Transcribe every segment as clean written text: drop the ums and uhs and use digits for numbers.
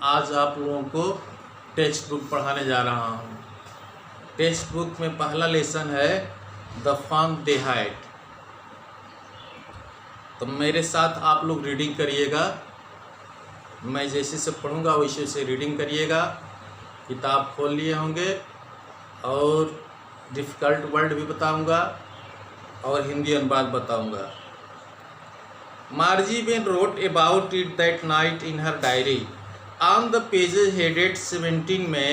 आज आप लोगों को टेक्स्ट बुक पढ़ाने जा रहा हूँ। टेक्स्ट बुक में पहला लेसन है द फॉर्म दे हाइड। तो मेरे साथ आप लोग रीडिंग करिएगा। मैं जैसे से पढ़ूँगा वैसे वैसे रीडिंग करिएगा। किताब खोल लिए होंगे और डिफ़िकल्ट वर्ड भी बताऊँगा और हिंदी अनुवाद बताऊँगा। Margie Bean wrote about it that night in her diary. On the pages headed 17 May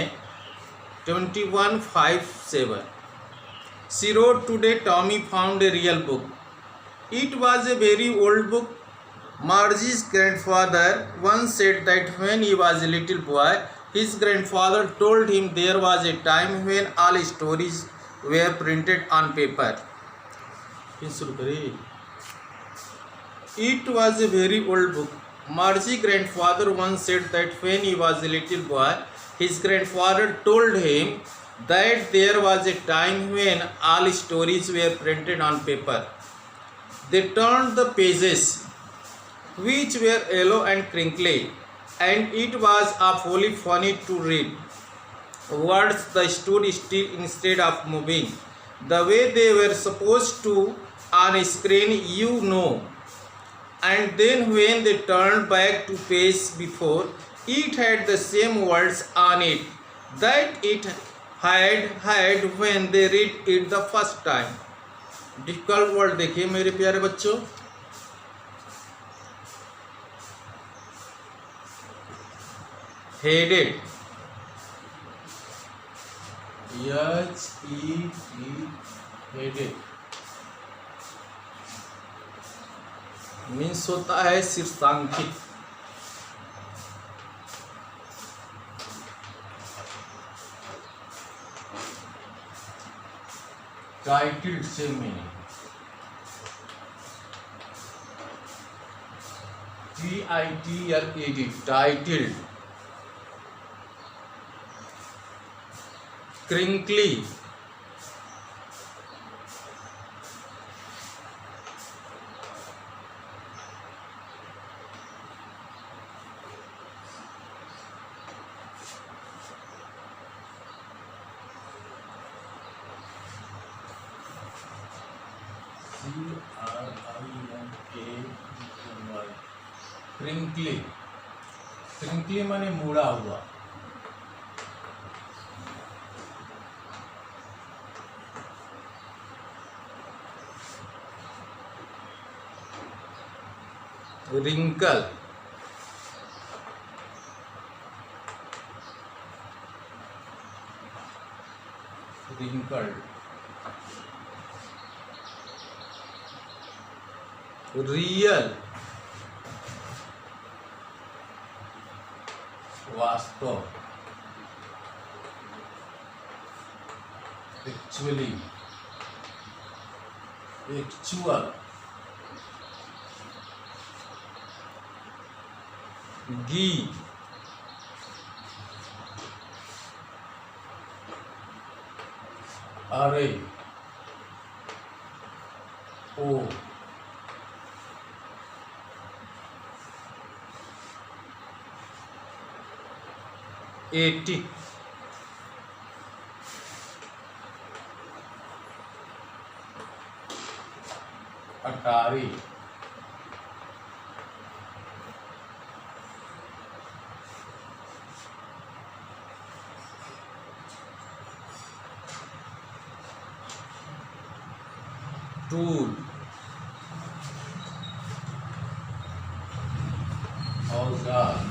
2157, she wrote, "Today Tommy found a real book. It was a very old book. Margie's grandfather once said that when he was a little boy, his grandfather told him there was a time when all stories were printed on paper." It was a very old book. Margie's grandfather once said that when he was a little boy, his grandfather told him that there was a time when all stories were printed on paper. They turned the pages, which were yellow and crinkly, and it was awfully funny to read. Words that stood still instead of moving, the way they were supposed to on a screen, you know. And then when they turned back to page before, it had the same words on it that it had when they read it the first time. Difficult word देखिए मेरे प्यारे बच्चों। Headed, headed means होता है शीर्षांकित। Titled से meaning TITLED, titled. Crinkly, crinkly, crinkly माने मुड़ा हुआ। Wrinkle, wrinkled. रियल, वास्तव। Actually, actual. गी, अरे, ओ, एटिक, अटारी, टूल, औजार,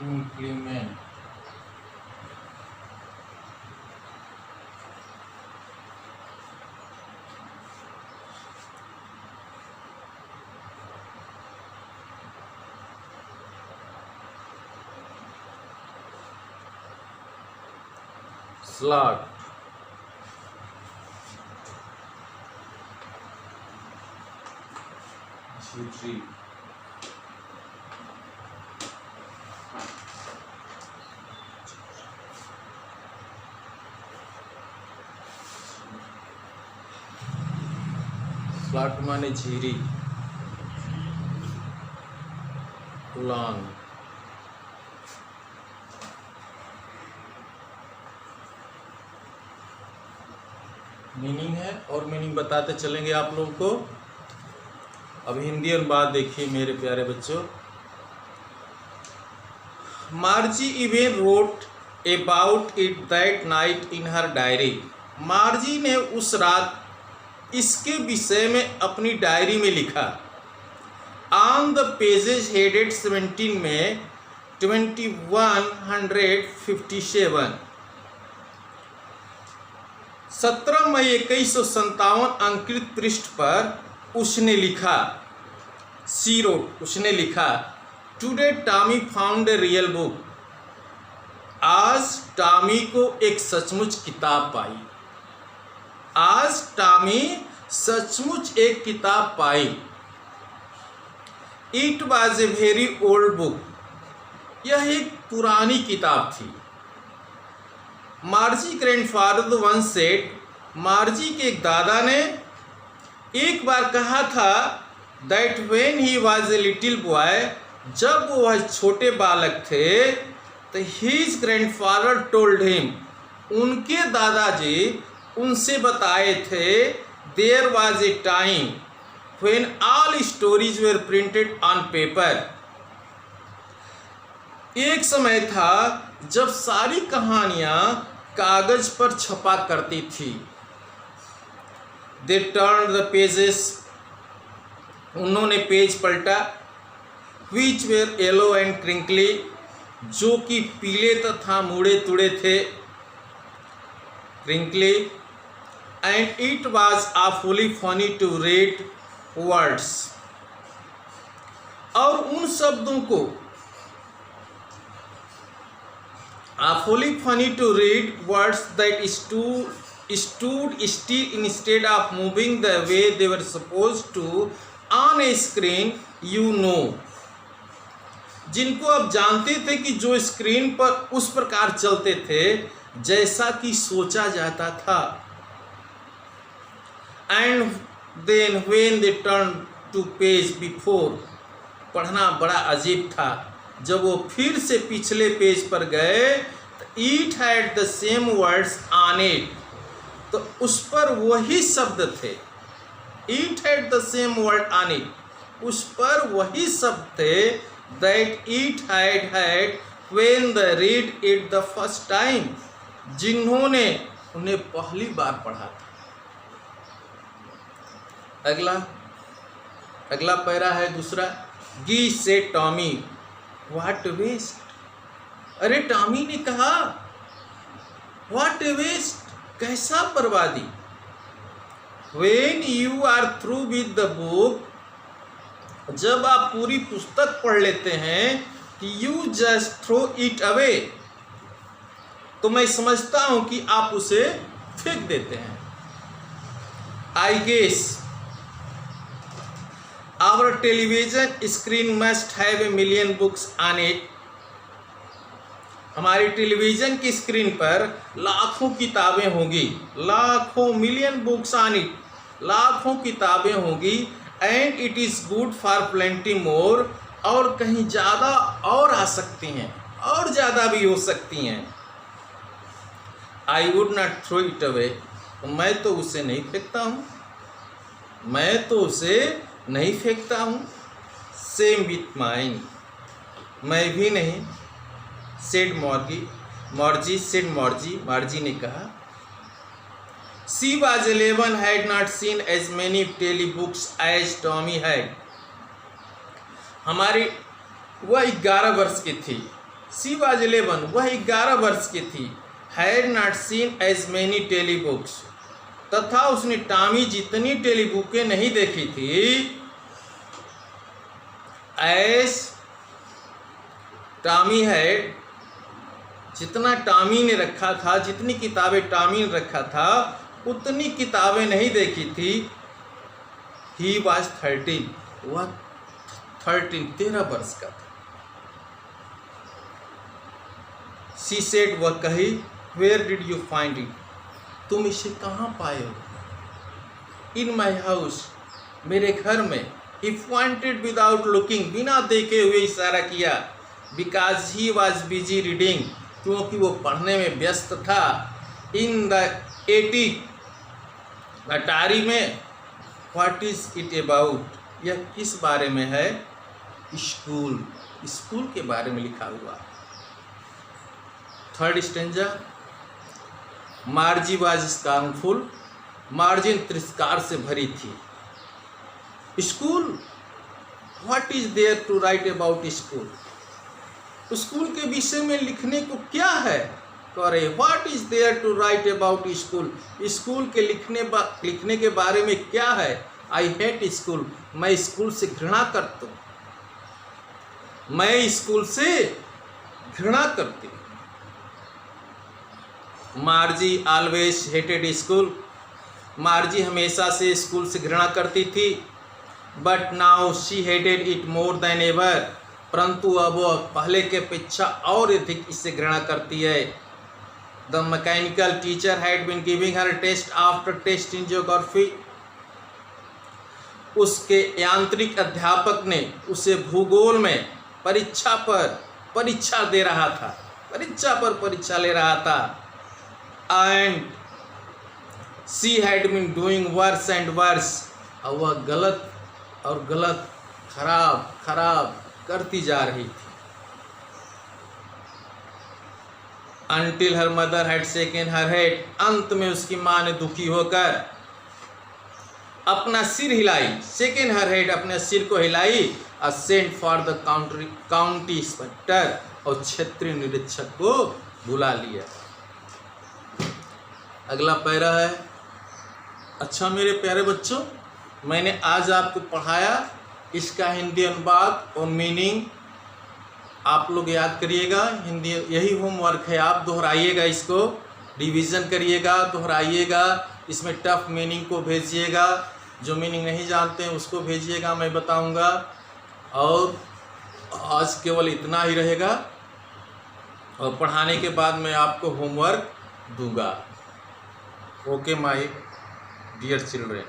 इम्प्लीमेंट, स्लॉट, सूची, स्लॉट माने झीरी। लॉन्ग। मीनिंग है और मीनिंग बताते चलेंगे आप लोगों को। अब हिंदी अनुवाद देखिए मेरे प्यारे बच्चों। मार्जी even wrote about it that night in her diary. मार्जी ने उस रात इसके विषय में अपनी डायरी में लिखा। ऑन द पेजेज हेडेड 17 में 2157 17 मई 2157 अंकित पृष्ठ पर उसने लिखा, उसने लिखा, today Tommy found a real book. आज टॉमी को एक सचमुच किताब पाई। आज टॉमी सचमुच एक किताब पाई। It was a very old book. यह एक पुरानी किताब थी। Margie grandfather once said. Margie के एक दादा ने एक बार कहा था that when he was a little boy, जब वह छोटे बालक थे, तो हिज ग्रैंडफादर टोल्ड हिम, उनके दादाजी उनसे बताए थे, there was a time when all stories were printed on paper. एक समय था जब सारी कहानियां कागज पर छपा करती थी। They turn the pages. उन्होंने पेज पलटा। Which were yellow and crinkly. जो कि पीले तथा मुड़े तुड़े थे। Crinkly. And it was awfully funny to read words. और उन शब्दों को awfully funny to read words that stood still instead of moving the way they were supposed to on a screen, you know। जिनको आप जानते थे कि जो स्क्रीन पर उस प्रकार चलते थे जैसा कि सोचा जाता था। And then when they turned to page before, पढ़ना बड़ा अजीब था। जब वो फिर से पिछले पेज पर गए, it had the same words on it, तो उस पर वही शब्द थे। It had the same word on it, उस पर वही शब्द थे, that it had when the read it the first time, जिन्होंने उन्हें पहली बार पढ़ा था। अगला पैरा है दूसरा। गी से टॉमी, व्हाट वेस्ट। अरे टॉमी ने कहा, व्हाट वेस्ट, कैसा बर्बादी। When you are through with the book, जब आप पूरी पुस्तक पढ़ लेते हैं, you just throw it away, तो मैं समझता हूं कि आप उसे फेंक देते हैं। I guess our television screen must have a million books on it. हमारी टेलीविजन की स्क्रीन पर लाखों किताबें होंगी, लाखों, मिलियन बुक्स ऑन इट, लाखों किताबें होंगी। And it is good for plenty more, और कहीं ज़्यादा और आ सकती हैं, और ज़्यादा भी हो सकती हैं। I would not throw it away, मैं तो उसे नहीं फेंकता हूँ, मैं तो उसे नहीं फेंकता हूँ। सेम विथ माइन, मैं भी नहीं। सेड मॉर्जी सेड मॉर्जी ने कहा। She was 11, had not seen as many tele books as Tommy had. हमारी वह 11 वर्ष की थी। सी वाज 11, वह 11 वर्ष की थी। Had not seen as many tele books, तथा उसने टॉमी जितनी टेली बुकें नहीं देखी थी, एज टॉमी हैड, जितना टॉमी ने रखा था, जितनी किताबें टॉमी ने रखा था, उतनी किताबें नहीं देखी थी। ही वॉज 13, वह 13 वर्ष का था। सी सेड, वह कही, where did you find it, तुम इसे कहाँ पाए हो। इन माई हाउस, मेरे घर में। He pointed without looking, बिना देखे हुए इशारा किया. Because he was busy reading, क्योंकि वो पढ़ने में व्यस्त था. In the attic, अटारी में. What is it about? यह किस बारे में है? स्कूल, स्कूल के बारे में लिखा हुआ. Third stanza. Margie was scornful, Margie तिरस्कार से भरी थी. School, what is there to write about school? School के विषय में लिखने को क्या है? करे what is there to write about school? School के लिखने के बारे में क्या है? आई हेट स्कूल, मैं स्कूल से घृणा करता हूँ. मैं स्कूल से घृणा करती हूँ. मार्जी ऑलवेज हेटेड स्कूल, मार्जी हमेशा से स्कूल से घृणा करती थी. But now she hated it more than ever, परंतु अब वह पहले के अपेक्षा और अधिक इससे घृणा करती है. The mechanical teacher had been giving her test after test in geography, उसके यांत्रिक अध्यापक ने उसे भूगोल में परीक्षा पर परीक्षा दे रहा था, परीक्षा पर परीक्षा ले रहा था. And she had been doing worse and worse, और वह गलत और गलत, खराब खराब करती जा रही थी. Until her mother had shaken her head, अंत में उसकी माँ ने दुखी होकर अपना सिर हिलाई. shaken her head, अपने सिर को हिलाई. sent for the county inspector, और क्षेत्रीय निरीक्षक को बुला लिया. अगला पैरा है. अच्छा मेरे प्यारे बच्चों, मैंने आज आपको पढ़ाया, इसका हिंदी अनुवाद और मीनिंग आप लोग याद करिएगा. हिंदी यही होमवर्क है, आप दोहराइएगा, इसको रिवीजन करिएगा, दोहराइएगा. इसमें टफ मीनिंग को भेजिएगा, जो मीनिंग नहीं जानते हैं उसको भेजिएगा, मैं बताऊंगा. और आज केवल इतना ही रहेगा, और पढ़ाने के बाद मैं आपको होमवर्क दूंगा. Okay my dear children.